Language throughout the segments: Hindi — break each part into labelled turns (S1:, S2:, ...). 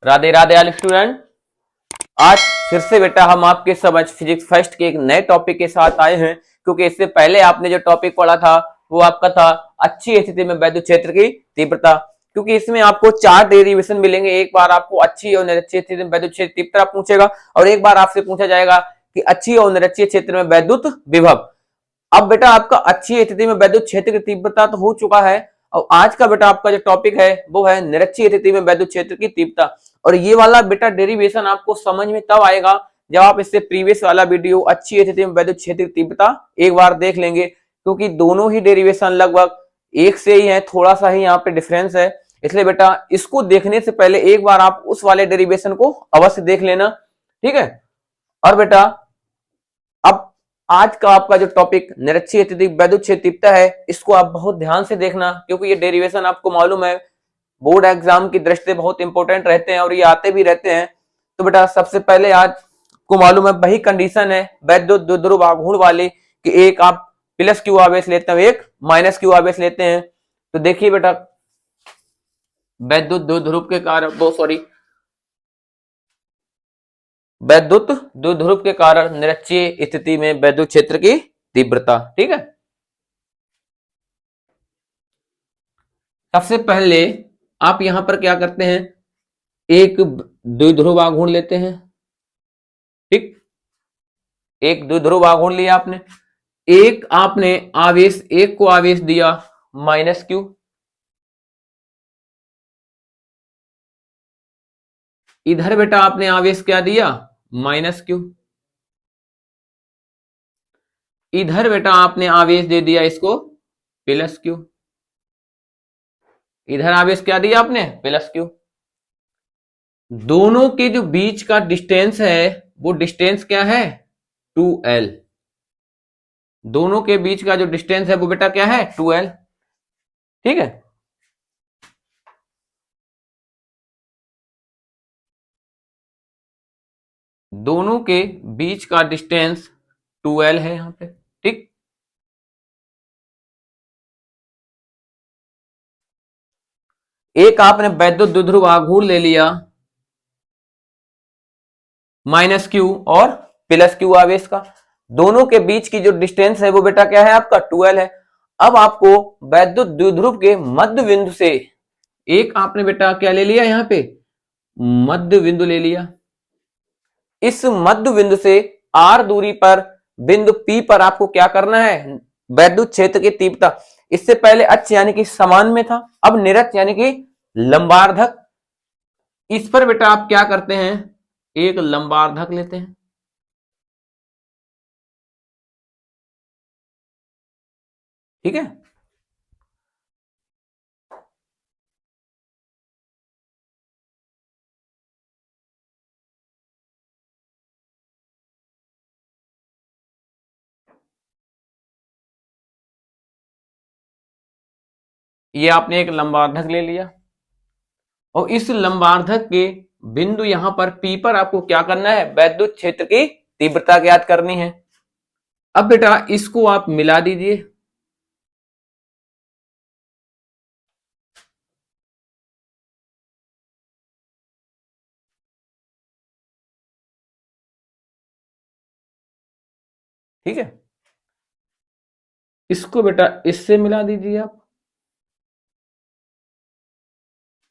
S1: Radhe Radhe all student. आज फिर से बेटा हम आपके समझ फिजिक्स फर्स्ट के एक नए टॉपिक के साथ आए हैं, क्योंकि इससे पहले आपने जो टॉपिक पढ़ा था वो आपका था अच्छी स्थिति में वैद्युत क्षेत्र की तीव्रता। क्योंकि इसमें आपको 4 डेरिवेशन मिलेंगे। एक बार आपको अच्छी और निरक्षीय स्थिति में वैद्युत क्षेत्र तीव्रता पूछेगा और एक बार आपसे पूछा जाएगा कि अच्छी और निरक्षीय क्षेत्र में वैद्युत विभव। अब बेटा आपका अच्छी स्थिति में वैद्युत क्षेत्र की तीव्रता तो हो चुका है, और आज का बेटा आपका जो टॉपिक है वो है निरक्षीय स्थिति में वैद्युत क्षेत्र की तीव्रता। और ये वाला बेटा डेरिवेशन आपको समझ में तब आएगा जब आप इससे प्रीवियस वाला वीडियो अच्छी स्थिति में वैद्युत क्षेत्र की तीव्रता एक बार देख लेंगे, क्योंकि दोनों ही डेरिवेशन लगभग एक से ही है, थोड़ा सा ही यहाँ पे डिफरेंस है। इसलिए बेटा इसको देखने से पहले एक बार आप उस वाले डेरिवेशन को अवश्य देख लेना, ठीक है। और बेटा अब आज का आपका जो टॉपिक निरक्षीय स्थिति वैद्युत क्षेत्र तीव्रता है, इसको आप बहुत ध्यान से देखना, क्योंकि ये डेरिवेशन आपको मालूम है बोर्ड एग्जाम की दृष्टि से बहुत इंपॉर्टेंट रहते हैं और ये आते भी रहते हैं। तो बेटा सबसे पहले आज को मालूम है वही कंडीशन है वैद्युत द्विध्रुव आघूर्ण वाली कि एक आप प्लस क्यू आवेश लेते हैं, एक माइनस क्यू आवेश लेते हैं। तो देखिए बेटा वैद्युत द्विध्रुव के कारण वैद्युत द्विध्रुव के कारण निरक्षीय स्थिति में वैद्युत क्षेत्र की तीव्रता, ठीक है। सबसे पहले आप यहां पर क्या करते हैं, एक द्विध्रुव आघूर्ण लेते हैं, ठीक। एक द्विध्रुव आघूर्ण लिया आपने, एक आपने आवेश, एक को आवेश दिया माइनस क्यू, इधर बेटा आपने आवेश क्या दिया माइनस क्यू, इधर बेटा आपने आवेश दे दिया इसको प्लस क्यू, इधर आवेश क्या दिया आपने प्लस क्यू। दोनों के जो बीच का डिस्टेंस है वो डिस्टेंस क्या है 2l। दोनों के बीच का जो डिस्टेंस है वो बेटा क्या है 2l, ठीक है। दोनों के बीच का डिस्टेंस 2l है यहां पे, ठीक। एक आपने वैद्युत द्विध्रुव आघूर्ण ले लिया माइनस क्यू और प्लस क्यू आवेश का, दोनों के बीच की जो डिस्टेंस है वो बेटा क्या है आपका 2l है। अब आपको वैद्युत द्विध्रुव के मध्य बिंदु से एक आपने बेटा क्या ले लिया, यहां पे मध्य बिंदु ले लिया। इस मध्य बिंदु से r दूरी पर बिंदु P पर आपको क्या करना है, वैद्युत क्षेत्र की तीव्रता। इससे पहले अक्ष यानी कि समान में था, अब निरक्ष यानी कि लंबार्धक। इस पर बेटा आप क्या करते हैं, एक लंबार्धक लेते हैं, ठीक है। ये आपने एक लंबार्धक ले लिया और इस लंबार्धक के बिंदु यहां पर P पर आपको क्या करना है, वैद्युत क्षेत्र की तीव्रता ज्ञात करनी है। अब बेटा इसको आप मिला दीजिए, ठीक है। इसको बेटा इससे मिला दीजिए आप,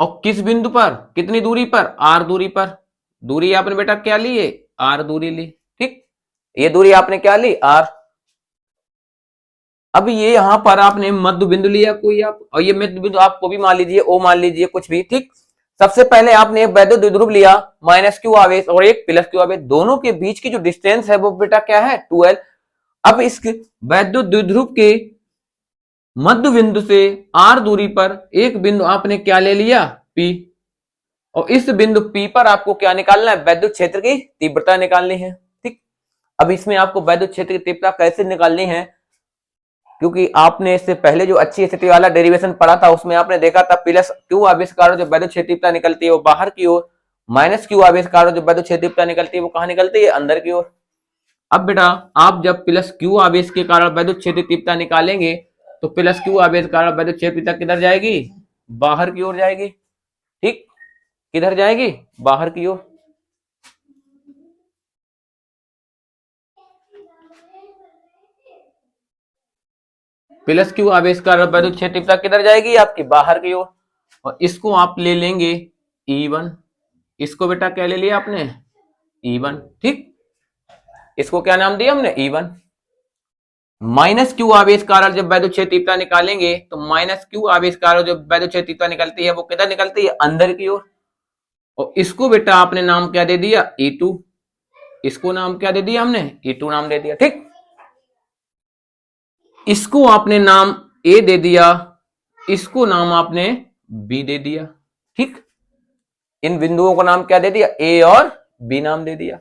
S1: और किस बिंदु पर, कितनी दूरी पर, r दूरी पर। दूरी आपने बेटा क्या ली है, r दूरी ली, ठीक। ये दूरी आपने क्या ली r। अब ये यहां पर आपने मध्य बिंदु लिया कोई आप, और ये मध्य बिंदु आपको भी मान लीजिए o मान लीजिए, कुछ भी, ठीक। सबसे पहले आपने एक वैद्युत द्विध्रुव लिया माइनस क्यू आवेश और एक प्लस क्यू आवेश, दोनों के बीच की जो डिस्टेंस है वो बेटा क्या है 2l। अब इस वैद्युत द्विध्रुव के मध्य बिंदु से r दूरी पर एक बिंदु आपने क्या ले लिया P, और इस बिंदु P पर आपको क्या निकालना है, वैद्युत क्षेत्र की तीव्रता निकालनी है, ठीक। अब इसमें आपको वैद्युत क्षेत्र की तीव्रता कैसे निकालनी है, क्योंकि आपने इससे पहले जो अच्छी स्थिति वाला डेरिवेशन पढ़ा था उसमें आपने देखा था प्लस क्यू आवेश के कारण जो वैद्युत क्षेत्र तीव्रता निकलती है वो बाहर की ओर, माइनस क्यू आवेश के कारण जो वैद्युत क्षेत्र तीव्रता निकलती है वो कहां निकलती है, अंदर की ओर। अब बेटा आप जब प्लस क्यू आवेश के कारण वैद्युत क्षेत्र तीव्रता निकालेंगे तो प्लस क्यू आवेश के कारण वैद्युत क्षेत्र तीव्रता किधर जाएगी, बाहर की ओर जाएगी, ठीक। किधर जाएगी, बाहर की ओर। प्लस क्यू आवेशकार वैद्युत क्षेत्र तीव्रता किधर जाएगी, आपकी बाहर की ओर। और इसको आप ले लेंगे E1, इसको बेटा क्या ले लिया आपने, E1, ठीक। इसको क्या नाम दिया हमने, E1। माइनस क्यू आवेश कारण जब वैद्युत क्षेत्र तीव्रता निकालेंगे तो माइनस क्यू आवेश कारण जब वैद्युत क्षेत्र तीव्रता निकलती है वो किधर निकलती है, अंदर की ओर। और इसको बेटा आपने नाम क्या दे दिया, E2। इसको नाम क्या दे दिया हमने, E2 नाम दे दिया, ठीक। इसको आपने नाम ए दे दिया, इसको नाम आपने बी दे दिया, ठीक। इन बिंदुओं को नाम क्या दे दिया, ए और बी नाम दे दिया।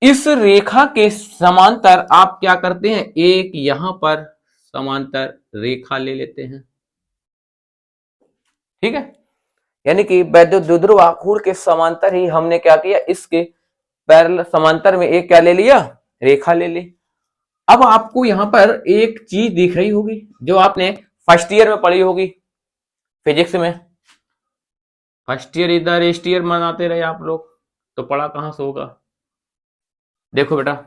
S1: इस रेखा के समांतर आप क्या करते हैं, एक यहां पर समांतर रेखा ले लेते हैं, ठीक है। यानी कि वैद्युत द्विध्रुव आघूर्ण के समांतर ही हमने क्या किया, इसके पैरेलल समांतर में एक क्या ले लिया, रेखा ले ली। अब आपको यहां पर एक चीज दिख रही होगी जो आपने फर्स्ट ईयर में पढ़ी होगी फिजिक्स में। फर्स्ट ईयर इधर एस्ट ईयर मनाते रहे आप लोग, तो पढ़ा कहां से होगा। देखो बेटा,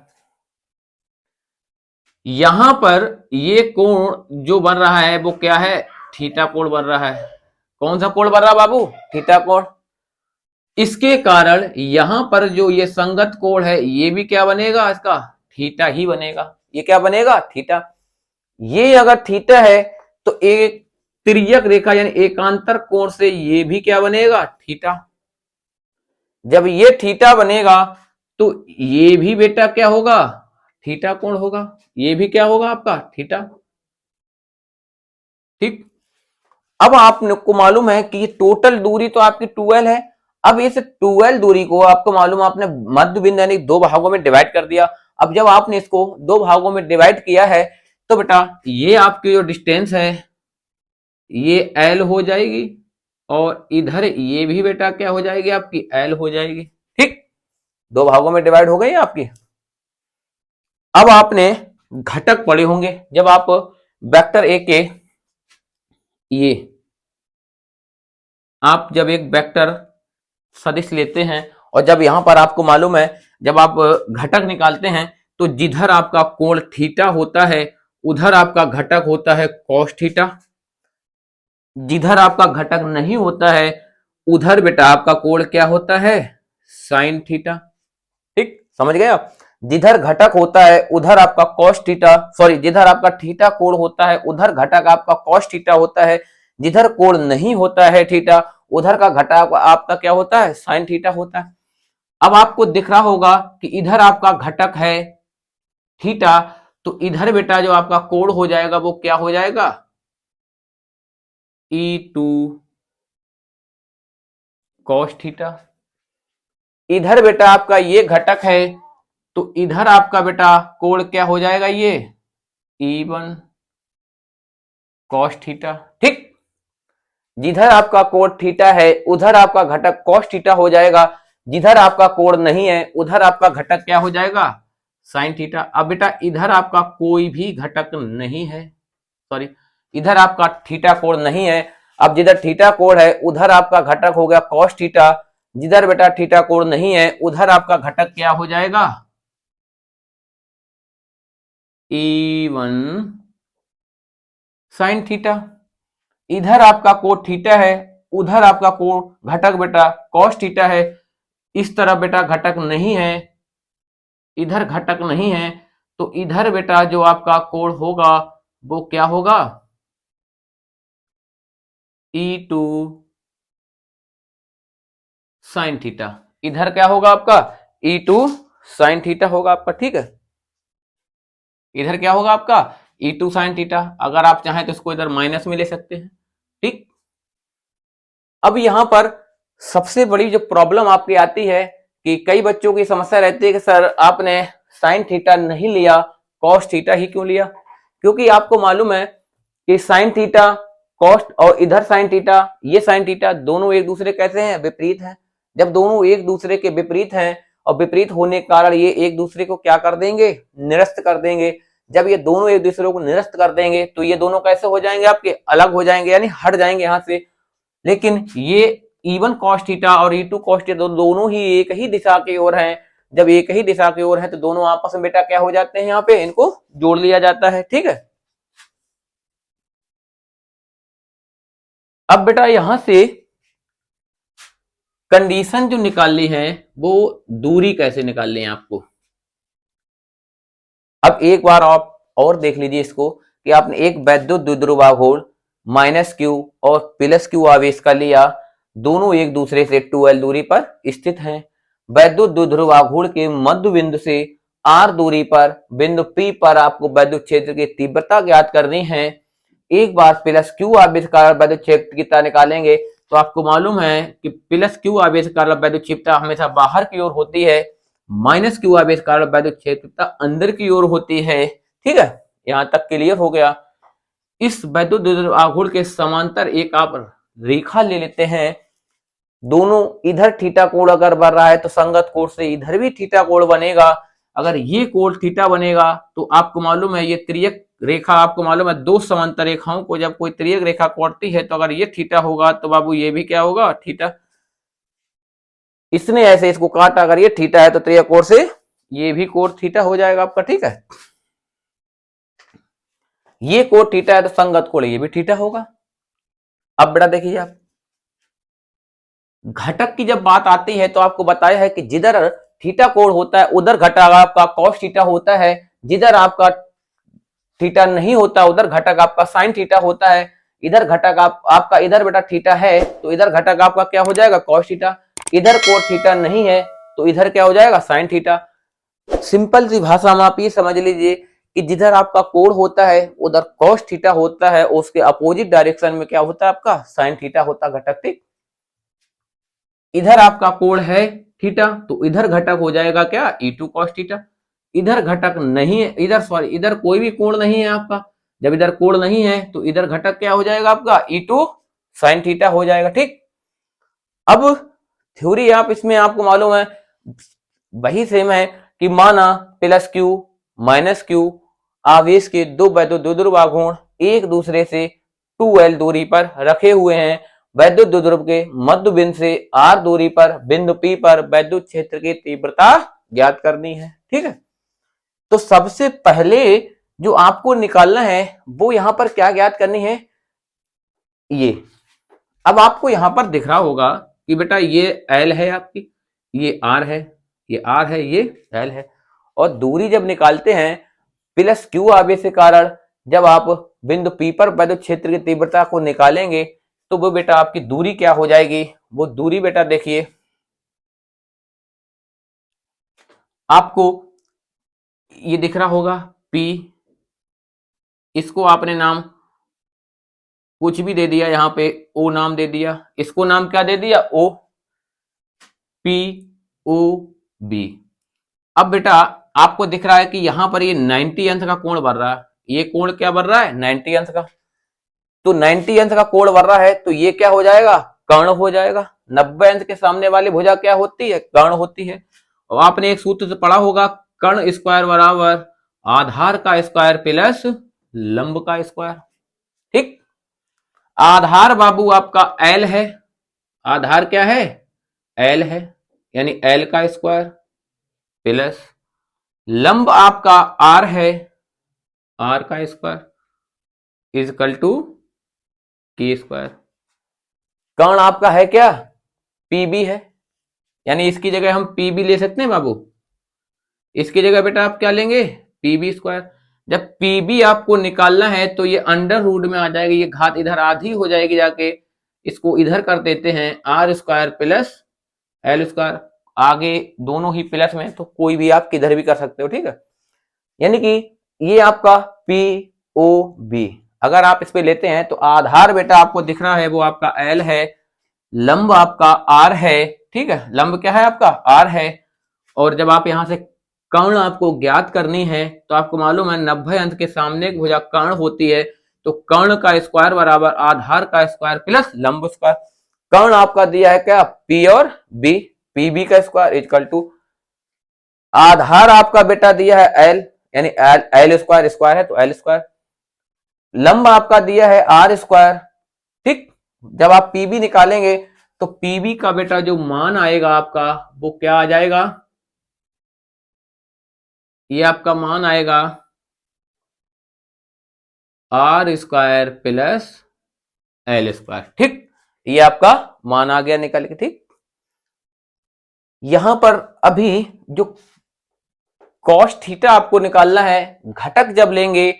S1: यहां पर ये कोण जो बन रहा है वो क्या है, थीटा कोण बन रहा है। कौन सा कोण बन रहा है बाबू, थीटा कोण। इसके कारण यहां पर जो ये संगत कोण है ये भी क्या बनेगा, इसका थीटा ही बनेगा। ये क्या बनेगा, थीटा। ये अगर थीटा है तो एक तिर्यक रेखा यानी एकांतर कोण से ये भी क्या बनेगा, थीटा। जब ये थीटा बनेगा तो ये भी बेटा क्या होगा, थीटा कोण होगा। ये भी क्या होगा आपका, थीटा, ठीक। अब आपको मालूम है कि टोटल दूरी तो आपकी 12 है। अब इस 12 दूरी को आपको मालूम, आपने मध्य बिंदु यानी दो भागों में डिवाइड कर दिया। अब जब आपने इसको दो भागों में डिवाइड किया है तो बेटा ये आपकी जो डिस्टेंस है ये L हो जाएगी, और इधर ये भी बेटा क्या हो जाएगी, आपकी L हो जाएगी, ठीक। दो भागों में डिवाइड हो गई आपकी। अब आपने घटक पढ़े होंगे जब आप वेक्टर ए के, ये आप जब एक वेक्टर सदिश लेते हैं और जब यहां पर आपको मालूम है जब आप घटक निकालते हैं तो जिधर आपका कोण थीटा होता है उधर आपका घटक होता है कॉस थीटा। जिधर आपका घटक नहीं होता है उधर बेटा आपका कोण क्या होता है, साइन थीटा, ठीक। समझ गए आप। जिधर घटक होता है उधर आपका कॉस थीटा, सॉरी जिधर आपका थीटा कोण होता है उधर घटक आपका कॉस थीटा होता है। जिधर कोण नहीं होता है थीटा उधर का घटक आपका क्या होता है, साइन थीटा होता है। अब आपको दिख रहा होगा कि इधर आपका घटक है थीटा, तो इधर बेटा जो आपका कोण हो जाएगा वो क्या हो जाएगा, E2 कॉस थीटा। इधर बेटा आपका ये घटक है तो इधर आपका बेटा कोण क्या हो जाएगा, ये E1 कॉस थीटा, ठीक। जिधर आपका कोण थीटा है उधर आपका घटक कॉस थीटा हो जाएगा। जिधर आपका कोण नहीं है उधर आपका घटक क्या हो जाएगा, साइन थीटा। अब बेटा इधर आपका कोई भी घटक नहीं है, सॉरी इधर आपका थीटा कोण नहीं है। अब जिधर थीटा कोण है उधर आपका घटक हो गया कॉस थीटा। जिधर बेटा थीटा कोण नहीं है उधर आपका घटक क्या हो जाएगा, E1 साइन थीटा। इधर आपका कोण थीटा है उधर आपका कोण घटक बेटा कॉस थीटा है। इस तरफ बेटा घटक नहीं है, इधर घटक नहीं है, तो इधर बेटा जो आपका कोण होगा वो क्या होगा, E2 साइन थीटा। इधर क्या होगा आपका, E2 साइन थीटा होगा आपका, ठीक है। इधर क्या होगा आपका, E2 साइन थीटा। अगर आप चाहें तो इसको इधर माइनस में ले सकते हैं, ठीक। अब यहां पर सबसे बड़ी जो प्रॉब्लम आपकी आती है कि कई बच्चों की समस्या रहती है कि सर आपने साइन थीटा नहीं लिया, कॉस थीटा ही क्यों लिया। क्योंकि आपको मालूम है कि साइन थीटा कॉस और इधर साइन थीटा, ये साइन थीटा दोनों एक दूसरे कैसे हैं, विपरीत हैं। जब दोनों एक दूसरे के विपरीत हैं और विपरीत होने के कारण ये एक दूसरे को क्या कर देंगे, निरस्त कर देंगे। जब ये दोनों एक दूसरे को निरस्त कर देंगे तो ये दोनों कैसे हो जाएंगे, आपके अलग हो जाएंगे, यानी हट जाएंगे यहां से। लेकिन ये E1 cos थीटा और E2 cos थीटा दोनों ही एक ही दिशा की ओर हैं। जब एक ही दिशा की ओर है तो दोनों आपस में बेटा क्या हो जाते हैं, यहाँ पे इनको जोड़ लिया जाता है। ठीक है, अब बेटा यहां से कंडीशन जो निकालनी है वो दूरी कैसे निकालनी है आपको। अब एक बार आप और देख लीजिए इसको कि आपने एक वैद्युत द्विध्रुवाघूर्ण -q और +q आवेश का लिया, दोनों एक दूसरे से 2l दूरी पर स्थित हैं। वैद्युत द्विध्रुवाघूर्ण के मध्य बिंदु से r दूरी पर बिंदु P पर आपको वैद्युत क्षेत्र की तीव्रता ज्ञात करनी है। एक बार +q आवेश का वैद्युत क्षेत्र की तीव्रता निकालेंगे तो आपको मालूम है कि +q आवेश का वैद्युत क्षेत्र हमेशा बाहर की ओर होती है, -q आवेश का वैद्युत क्षेत्र अंदर की ओर होती है। ठीक है, यहां तक क्लियर हो गया। इस वैद्युत द्विध्रुवाघूर्ण के समांतर एक आप रेखा ले लेते हैं, दोनों इधर थीटा कोण अगर बन रहा है तो संगत कोण से इधर भी थीटा कोण बनेगा। अगर ये कोण थीटा बनेगा तो आपको मालूम है ये त्रियक रेखा, आपको मालूम है दो समांतर रेखाओं को जब कोई त्रियक रेखा काटती है तो अगर ये थीटा होगा तो बाबू ये भी क्या होगा, थीटा। इसने ऐसे इसको काटा, अगर ये थीटा है तो त्रियक कोण से ये भी कोण थीटा हो जाएगा आपका। ठीक है, ये कोण थीटा है तो संगत कोण ये भी थीटा होगा। अब बेटा देखिए आप घटक की जब बात आती है तो आपको बताया है कि जिधर थीटा कोण होता है उधर घटक आपका कॉस थीटा होता है, जिधर आपका थीटा नहीं होता उधर घटक आपका साइन थीटा होता है। इधर घटक आपका इधर बेटा थीटा है तो इधर घटक आपका क्या हो जाएगा, कॉस थीटा। इधर कोण थीटा नहीं है तो इधर क्या हो जाएगा, साइन थीटा। सिंपल सी भाषा में आप ये समझ लीजिए कि जिधर आपका कोण होता है उधर कॉस थीटा होता है, उसके अपोजिट डायरेक्शन में क्या होता है आपका साइन थीटा होता घटक। ठीक, इधर आपका कोण है थीटा तो इधर घटक हो जाएगा क्या, E2 cos थीटा। इधर घटक नहीं है, इधर कोई भी कोण नहीं है आपका, जब इधर कोण नहीं है तो इधर घटक क्या हो जाएगा आपका, E2 sin थीटा हो जाएगा। ठीक, अब थ्योरी आप इसमें आपको मालूम है वही सेम है कि माना +q -q आवेश के दो वैद्युत द्विध्रुवाघूर्ण एक दूसरे से 2l दूरी पर रखे हुए हैं। वैद्युत द्विध्रुव के मध्य बिंदु से r दूरी पर बिंदु P पर वैद्युत क्षेत्र की तीव्रता ज्ञात करनी है। ठीक है, तो सबसे पहले जो आपको निकालना है वो यहां पर क्या ज्ञात करनी है, ये अब आपको यहां पर दिख रहा होगा कि बेटा ये L है आपकी, ये R है, ये R है, ये L है। और दूरी जब निकालते हैं +q आवेश के कारण जब आप बिंदु P पर वैद्युत क्षेत्र की तीव्रता को निकालेंगे तो वो बेटा आपकी दूरी क्या हो जाएगी, वो दूरी बेटा देखिए आपको ये दिख रहा होगा P, इसको आपने नाम कुछ भी दे दिया, यहाँ पे O नाम दे दिया, इसको नाम क्या दे दिया, O, P O B। अब बेटा आपको दिख रहा है कि यहां पर ये 90 अंश का कोण बन रहा है, ये कोण क्या बन रहा है, 90 अंश का। तो 90 अंश का कोण बन रहा है तो ये क्या हो जाएगा, कर्ण हो जाएगा। 90 अंश के सामने वाली भुजा क्या होती है, कर्ण होती है। और आपने एक सूत्र से पढ़ा होगा, कर्ण स्क्वायर बराबर आधार का स्क्वायर प्लस लंब का स्क्वायर। ठीक, आधार बाबू आपका L है, आधार क्या है, L है, यानी L का स्क्वायर प्लस लंब आपका R है, R का square equal to K square. कर्ण आपका है क्या, PB है, यानी इसकी जगह हम PB ले सकते हैं बाबू, इसकी जगह बेटा आप क्या लेंगे, PB स्क्वायर। जब PB आपको निकालना है तो ये अंडर रूट में आ जाएगी, ये घात इधर आधी हो जाएगी जाके, इसको इधर कर देते हैं R square plus L square, आगे दोनों ही प्लस में तो कोई भी आप किधर भी कर सकते हो। ठीक है, यानी कि ये आपका POB अगर आप इस पे लेते हैं तो आधार बेटा आपको दिख रहा है वो आपका L है, लंब आपका R है। ठीक है, लंब क्या है आपका R है। और जब आप यहां से कर्ण आपको ज्ञात करनी है तो आपको मालूम है 90 अंश के सामने एक भुजा कर्ण होती है, तो कर्ण का स्क्वायर बराबर आधार का स्क्वायर प्लस लंब स्क्वायर। कर्ण आपका दिया है क्या, P और B, PB का स्क्वायर इक्वल टू आधार आपका बेटा दिया है L, यानी L स्क्वायर, स्क्वायर है तो L स्क्वायर, लंब आपका दिया है R स्क्वायर। ठीक, जब आप PB निकालेंगे तो पीवी का बेटा जो मान आएगा आपका वो क्या आ जाएगा, ये आपका मान आएगा R square plus L square. ठीक, ये आपका मान आ गया निकल के। ठीक, यहां पर अभी जो कॉस थीटा आपको निकालना है, घटक जब लेंगे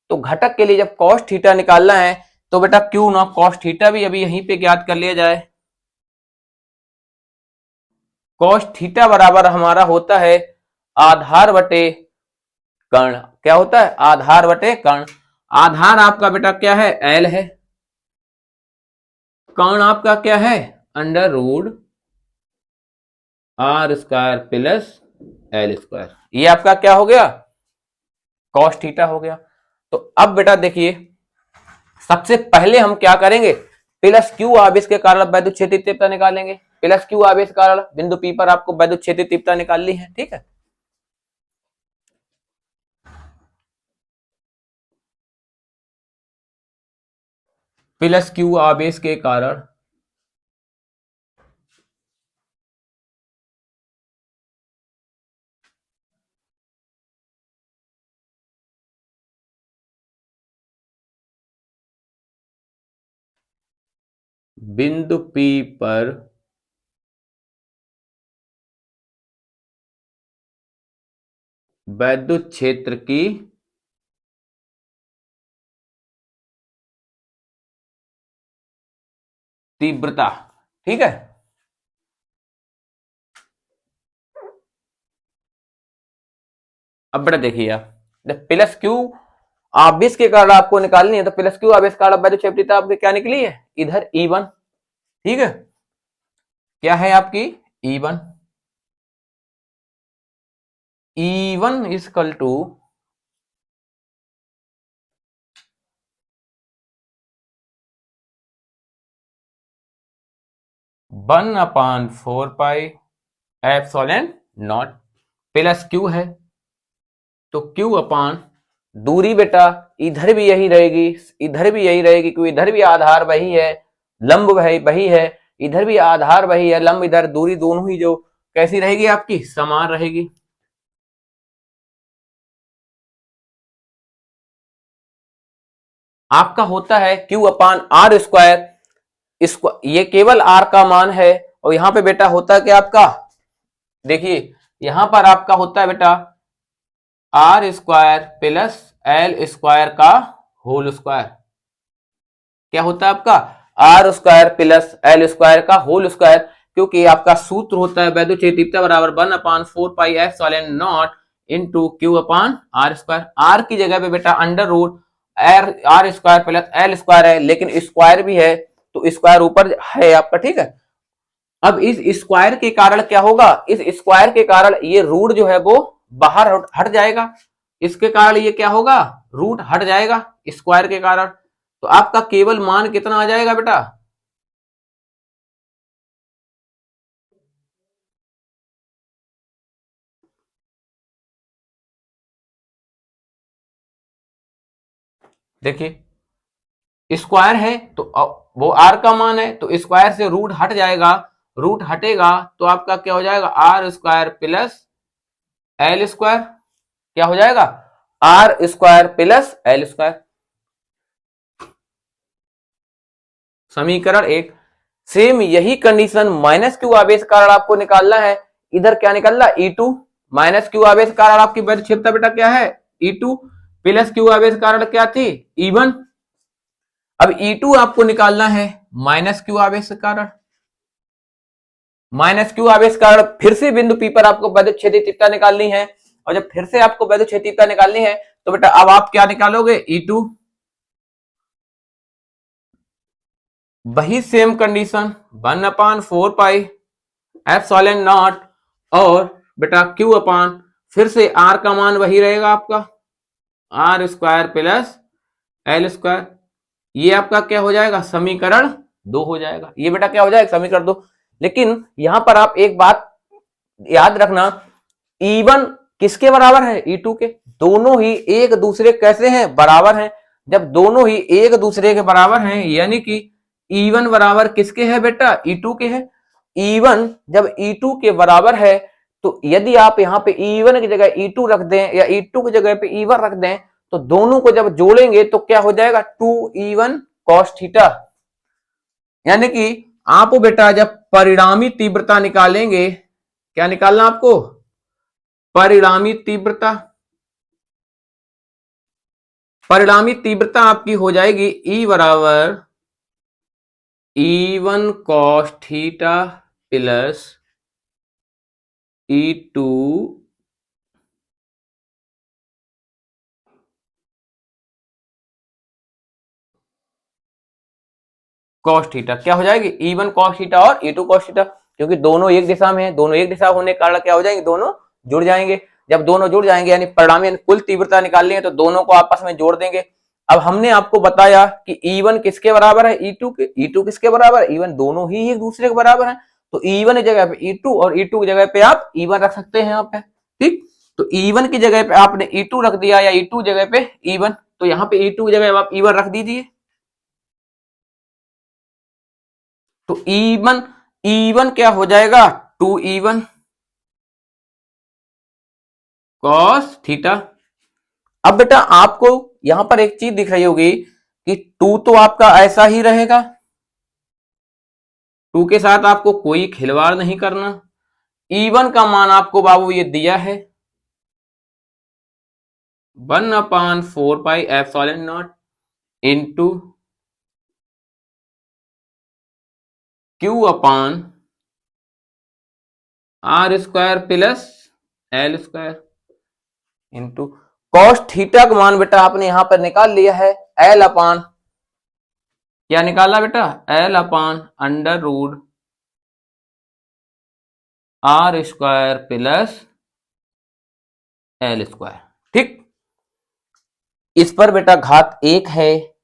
S1: तो घटक के लिए जब कॉस थीटा निकालना है तो बेटा क्यों ना कॉस थीटा भी अभी यहीं पे ज्ञात कर लिया जाए। कॉस थीटा बराबर हमारा होता है आधार बटे कर्ण। क्या होता है, आधार बटे कर्ण। आधार आपका बेटा क्या है, एल है। कर्ण आपका क्या है, under root R square plus L square. ये आपका क्या हो गया, कॉस थीटा हो गया। तो अब बेटा देखिए, सबसे पहले हम क्या करेंगे, प्लस क्यू आवेश के कारण वैद्युत क्षेत्रीय तीव्रता निकालेंगे। प्लस क्यू आवेश के कारण बिंदु पी पर आपको वैद्युत क्षेत्रीय तीव्रता निकालनी है। ठीक है, प्लस क्यू आवेश के कारण बिंदु पी पर वैद्युत क्षेत्र की तीव्रता। ठीक है, अब बेटा देखिए आप, जब प्लस क्यू आवेश के कारण आपको निकालनी है तो प्लस क्यू आवेश के कारण वैद्युत क्षेत्रीयता आपकी क्या निकली है, इधर E1। ठीक है, क्या है आपकी E1। E1 is equal to 1/4 pi epsilon naught. Plus q है तो क्यू अपान दूरी बेटा इधर भी यही रहेगी, इधर भी यही रहेगी, क्योंकि इधर भी आधार वही है, लंब वही है, इधर भी आधार वही है, लंब इधर, दूरी दोनों ही जो कैसी रहेगी आपकी, समान रहेगी। आपका होता है क्यू अपान आर स्क्वायर, इसको ये केवल आर का मान है, और यहां पे बेटा होता है क्या आपका, देखिए यहां पर आपका होता है बेटा R square plus L square का होल स्क्वायर। क्या होता है आपका, R square plus L square का होल स्क्वायर, क्योंकि आपका सूत्र होता है वैद्युत क्षेत्रीय तीव्रता बराबर 1/4 pi epsilon naught into q upon R square. R की जगह पे बेटा under root R square plus L square है, लेकिन स्क्वायर भी है तो स्क्वायर ऊपर है आपका। ठीक है, अब इस स्क्वायर के कारण क्या होगा, इस स्क्वायर के कारण ये रूट जो है वो बाहर हट जाएगा, इसके कारण ये क्या होगा, रूट हट जाएगा स्क्वायर के कारण। तो आपका केवल मान कितना आ जाएगा बेटा, देखिए स्क्वायर है तो वो आर का मान है, तो स्क्वायर से रूट हट जाएगा, रूट हटेगा तो आपका क्या हो जाएगा, R square plus L square. क्या हो जाएगा, R square plus L square. समीकरण 1। सेम यही कंडीशन माइनस क्यू आवेश कारण आपको निकालना है, इधर क्या निकलना, E2 माइनस क्यू आवेश कारण आपकी वैद्युत क्षेत्रता बेटा क्या है, E2 प्लस क्यू आवेश कारण क्या थी, E1। अब E2 आपको निकालना है माइनस क्यू आवेश कारण, माइनस क्यू आवेश कारण फिर से बिंदु P पर आपको वैद्युत क्षेत्रीय तीव्रता निकालनी है, और जब फिर से आपको वैद्युत क्षेत्रीय तीव्रता निकालनी है तो बेटा अब आप क्या निकालोगे, E2, वही same condition 1/4 pi epsilon not, और बेटा क्यू अपान फिर से आर का मान वही रहेगा आपका R square plus L square. ये आपका क्या हो जाएगा, समीकरण 2 हो जाएगा। ये बेटा क्या हो जाएगा, समीकरण 2। लेकिन यहां पर आप एक बात याद रखना, E1 किसके बराबर है, E2 के। दोनों ही एक दूसरे कैसे हैं, बराबर हैं। जब दोनों ही एक दूसरे के बराबर हैं, यानी कि E1 बराबर किसके है बेटा, E2 के है। E1 जब E2 के बराबर है तो यदि आप यहाँ पे E1 की जगह E2 रख दें या E2 की जगह पे E1 रख दें तो दोनों को जब जोड़ेंगे तो क्या हो जाएगा, 2E1 cos थीटा। यानी कि आप बेटा जब परिणामी तीव्रता निकालेंगे, क्या निकालना आपको, परिणामी तीव्रता। परिणामी तीव्रता आपकी हो जाएगी E बराबर E1 cos theta plus E2 cos theta. क्या हो जाएगी, E1 cos थीटा और E2 cos थीटा, क्योंकि दोनों एक दिशा में है, दोनों एक दिशा होने के कारण क्या हो जाएंगे, दोनों जुड़ जाएंगे। जब दोनों जुड़ जाएंगे यानी परिणामी यानी कुल तीव्रता निकालनी है तो दोनों को आपस में जोड़ देंगे। अब हमने आपको बताया कि E1 किसके बराबर है, E2 के। E2 किसके बराबर है, E1, दोनों ही एक दूसरे के बराबर है। तो E1 की जगह पे E2 और E2 की जगह पे आप E1 रख सकते हैं यहाँ पे, ठीक। तो E1 की जगह पे आपने E2 रख दिया या E2 जगह पे E1, तो यहाँ पे E2 की जगह आप E1 रख दीजिए। तो E1 क्या हो जाएगा, 2E1 cos थीटा। अब बेटा आपको यहां पर एक चीज दिख रही होगी कि 2 तो आपका ऐसा ही रहेगा, 2 के साथ आपको कोई खिलवाड़ नहीं करना। E1 का मान आपको बाबू ये दिया है 1/4πε0 into Q/r² plus L² into cos theta का मान बेटा आपने यहां पर निकाल लिया है L अपान, क्या निकाला बेटा, L/√r² प्लस L², ठीक। इस पर बेटा घात 1 है,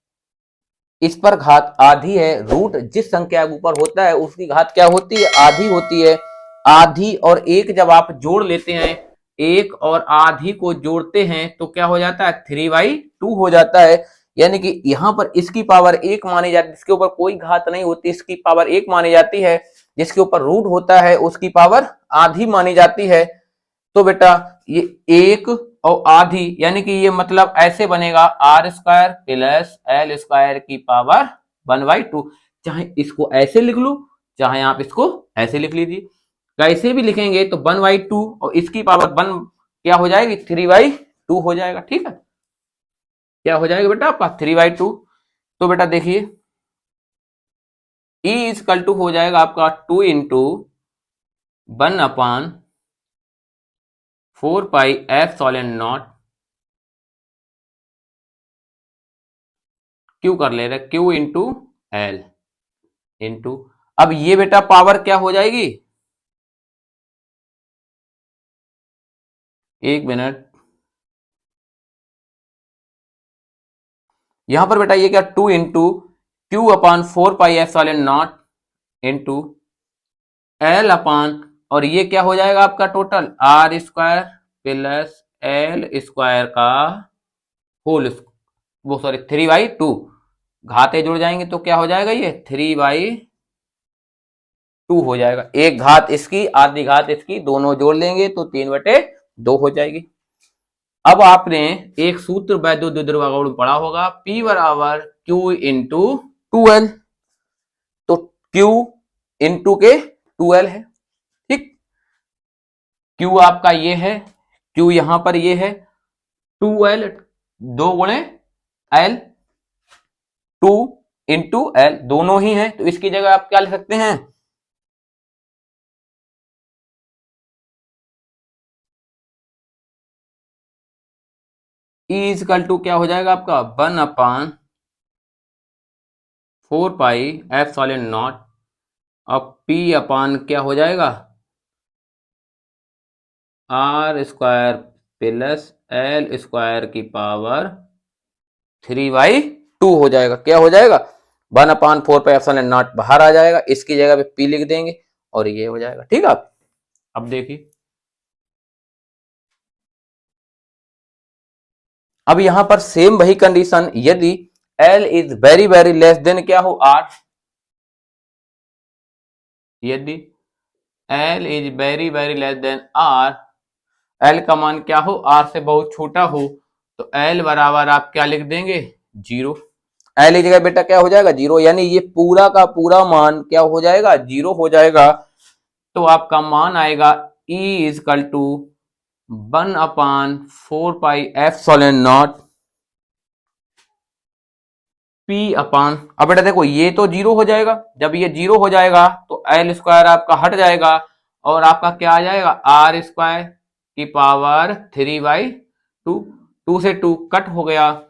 S1: इस पर घात आधी है। रूट जिस संख्या के ऊपर होता है उसकी घात क्या होती है, आधी होती है। आधी और एक जब आप जोड़ लेते हैं, एक और आधी को जोड़ते हैं तो क्या हो जाता है, 3/2 हो जाता है। यानी कि यहां पर इसकी पावर 1 मानी जाती है, जिसके ऊपर कोई घात नहीं होती इसकी पावर 1 मानी जाती है, जिसके ऊपर रूट होता है उसकी पावर आधी मानी जाती है। तो बेटा ये एक और आधी, यानी कि ये मतलब ऐसे बनेगा R² प्लस L² की पावर 1/2। चाहे इसको ऐसे लिख लो, चाहे आप इसको ऐसे लिख लीजिए, कैसे भी लिखेंगे तो 1/2 और इसकी पावर 1 क्या हो जाएगी, 3/2 हो जाएगा, ठीक है। क्या हो जाएगा बेटा आपका 3/2। तो बेटा देखिए E इजकल टू हो जाएगा आपका 2 इंटू 1/4πε0 क्यू कर ले रहे, Q इंटू L इंटू, अब ये बेटा पावर क्या हो जाएगी, एक मिनट, यहां पर बेटा ये क्या, 2 इंटू Q/4πε0 इंटू L/, और ये क्या हो जाएगा आपका टोटल R² प्लस L² का होल, वो सॉरी 3/2, घाते जुड़ जाएंगे तो क्या हो जाएगा, ये 3/2 हो जाएगा। एक घात इसकी आधी घात इसकी दोनों जोड़ लेंगे तो 3/2 हो जाएगी। अब आपने एक सूत्र वैद्युत द्विध्रुव में पढ़ा होगा, P बराबर Q इंटू 2L, तो Q इंटू के 2L है, ठीक। Q आपका ये है, Q यहां पर ये है 2L, 2 गुणे L, 2 इंटू L दोनों ही है, तो इसकी जगह आप क्या लिख सकते हैं, E इजकल टू क्या हो जाएगा आपका 1/4πε0 अब P अपान क्या हो जाएगा R² प्लस L² की पावर 3/2 हो जाएगा। क्या हो जाएगा 1/4πε0 बाहर आ जाएगा, इसकी जगह पे P लिख देंगे और ये हो जाएगा, ठीक है। अब देखिए अब यहां पर सेम वही कंडीशन, यदि L is very very less than क्या हो R, यदि L is very very less than R, L का मान क्या हो, आर से बहुत छोटा हो, तो एल बराबर आप क्या लिख देंगे, जीरो। एल की जगह बेटा क्या हो जाएगा, जीरो, यानी ये पूरा का पूरा मान क्या हो जाएगा, जीरो हो जाएगा। तो आपका मान आएगा E is equal to 1/4πε0 P अपान, अब बेटा देखो ये तो जीरो हो जाएगा, जब ये जीरो हो जाएगा तो एल स्क्वायर आपका हट जाएगा और आपका क्या आ जाएगा, आर स्क्वायर की पावर 3/2, 2 से 2 कट हो गया,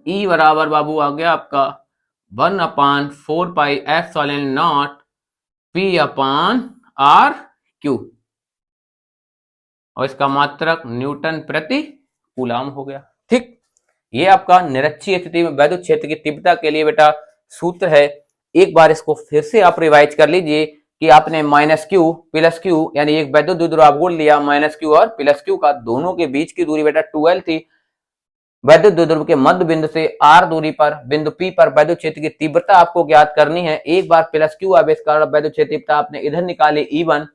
S1: ई बराबर बाबू आ गया आपका 1/4πε0 P अपान आर क्यू, और इसका मात्रक न्यूटन प्रति कूलाम हो गया। ठीक, ये आपका निरक्षीय स्थिति में वैद्युत क्षेत्र की तीव्रता के लिए बेटा सूत्र है। एक बार इसको फिर से आप रिवाइज कर लीजिए कि आपने माइनस क्यू प्लस क्यू यानी एक वैद्युत द्विध्रुव आघूर्ण लिया, माइनस क्यू और प्लस क्यू का, दोनों के बीच की दूरी बेटा 12 थी। वैद्युत द्विध्रुव के मध्य बिंदु से आर दूरी पर बिंदु पी पर वैद्युत क्षेत्र की तीव्रता आपको ज्ञात करनी है। एक बार प्लस क्यू आवेशकार वैद्युत क्षेत्र तीव्रता आपने इधर निकाली E1,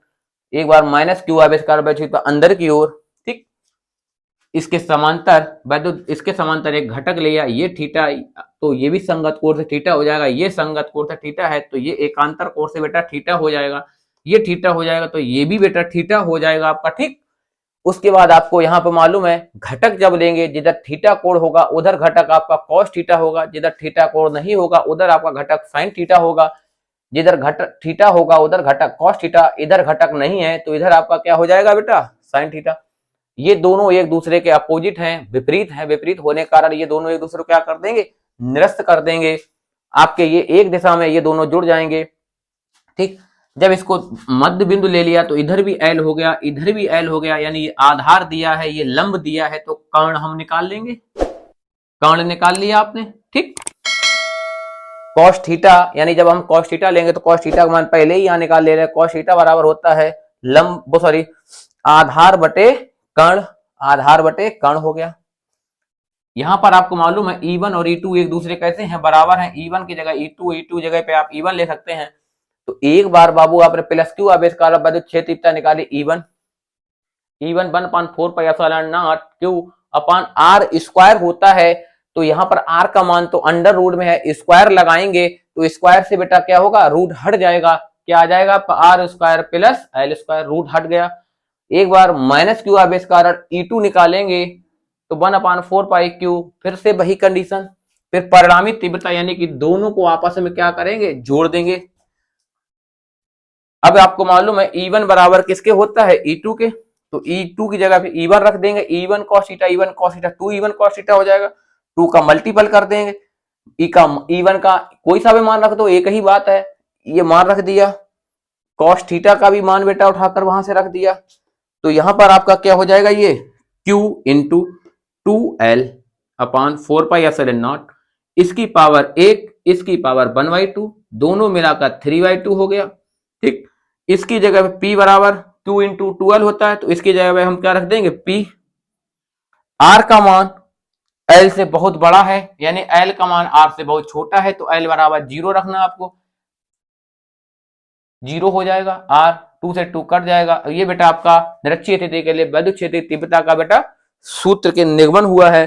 S1: एक बार माइनस क्यू आवेशकार वैद्युत क्षेत्र अंदर की ओर। ठीक, इसके समांतर वैद्युत, इसके समांतर एक घटक लिया, ये थीटा, तो ये भी संगत कोण से थीटा हो जाएगा, ये संगत कोण से थीटा है तो ये एकांतर कोण से बेटा थीटा हो जाएगा, ये थीटा हो जाएगा तो ये भी बेटा थीटा हो जाएगा आपका। ठीक, उसके बाद आपको यहाँ पे मालूम है घटक जब लेंगे जिधर थीटा कोण होगा उधर घटक आपका कॉस थीटा होगा, जिधर थीटा कोण नहीं होगा उधर आपका घटक साइन थीटा होगा, जिधर घटक थीटा होगा उधर घटक कॉस थीटा, इधर घटक नहीं है तो इधर आपका क्या हो जाएगा बेटा, साइन थीटा। ये दोनों एक दूसरे के अपोजिट हैं, विपरीत हैं, विपरीत होने के कारण ये दोनों एक दूसरे को क्या कर देंगे, निरस्त कर देंगे। आपके ये एक दिशा में ये दोनों जुड़ जाएंगे। ठीक, जब इसको मध्य बिंदु ले लिया तो इधर भी एल हो गया, इधर भी एल हो गया, यानी ये आधार दिया है, ये लंब दिया है, तो कर्ण हम निकाल लेंगे, कर्ण निकाल लिया आपने। ठीक, कॉस थीटा, यानी जब हम कॉस थीटा लेंगे तो कॉस थीटा का मान पहले ही यहाँ निकाल ले रहे हैं, कॉस थीटा बराबर होता है लंब, सॉरी, आधार बटे कर्ण, आधार बटे कर्ण हो गया। यहां पर आपको मालूम है E1 और E2 एक दूसरे कैसे हैं, बराबर हैं, E1 की जगह E2, E2 जगह पे आप E1 ले सकते हैं। तो एक बार बाबू आपने प्लस क्यू आवेशकार वैद्युत क्षेत्र तीव्रता निकाली E1, 1/4πε0 Q upon R square होता है, तो यहाँ पर आर का मान तो अंडर रूट में है, स्क्वायर लगाएंगे तो स्क्वायर से बेटा क्या होगा, रूट हट जाएगा, क्या आ जाएगा R square plus L square, root हट गया। एक बार माइनस क्यू आवेशकार E2 निकालेंगे तो 1/4π फिर से वही कंडीशन, फिर परिणामी तीव्रता यानी कि दोनों को आपस में क्या करेंगे, जोड़ देंगे। अब आपको मालूम है E1 बराबर किसके होता है, E2 के, तो E2 की जगह पे E1 रख देंगे, E1 cos theta, E1 cos theta, 2 E1 cos theta हो जाएगा, 2 का मल्टीपल कर देंगे, E1 का कोई सा भी मान रख दो, एक ही बात है, ये मान रख दिया, cos थीटा का भी मान बेटा उठाकर वहां से रख दिया, तो यहां पर आपका क्या हो जाएगा, ये Q इंटू 2L अपान 4πε0, इसकी पावर 1, इसकी पावर 1/2, दोनों मिलाकर 3/2 हो गया। ठीक, इसकी जगह पे P बराबर Q इंटू 2L होता है, तो इसकी जगह पे हम क्या रख देंगे, P। R का मान L से बहुत बड़ा है, यानी L का मान R से बहुत छोटा है, तो L बराबर 0 रखना, आपको 0 हो जाएगा, R 2 से 2 कट जाएगा। ये बेटा आपका निरक्षीय स्थिति के लिए वैद्युत क्षेत्र तीव्रता का बेटा सूत्र के निगमन हुआ है।